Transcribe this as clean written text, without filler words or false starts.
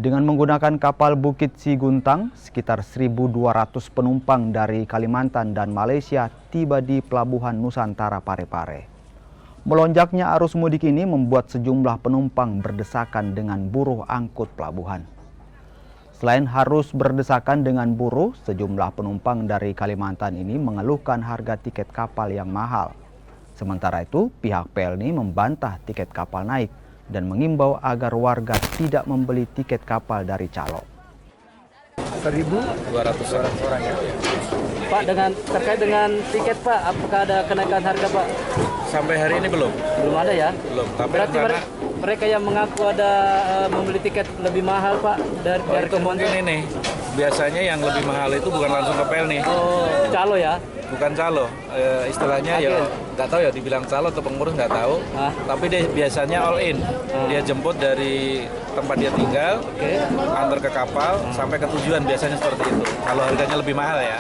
Dengan menggunakan kapal Bukit Siguntang, sekitar 1.200 penumpang dari Kalimantan dan Malaysia tiba di Pelabuhan Nusantara Parepare. Melonjaknya arus mudik ini membuat sejumlah penumpang berdesakan dengan buruh angkut pelabuhan. Selain harus berdesakan dengan buruh, sejumlah penumpang dari Kalimantan ini mengeluhkan harga tiket kapal yang mahal. Sementara itu, pihak PLNI membantah tiket kapal naik dan mengimbau agar warga tidak membeli tiket kapal dari calo. 1.200 orang ya. Pak, terkait dengan tiket Pak, apakah ada kenaikan harga Pak? Sampai hari ini belum. Belum ada ya? Belum. Tapi Berarti mereka yang mengaku ada membeli tiket lebih mahal Pak dari itu mungkin ini. Biasanya yang lebih mahal itu bukan langsung ke PLNI. Oh, calo ya? Bukan calo, istilahnya ya nggak tahu ya dibilang calo atau pengurus nggak tahu. Tapi dia biasanya all in. Dia jemput dari tempat dia tinggal, antar ke kapal sampai ke tujuan biasanya seperti itu. Kalau harganya lebih mahal ya.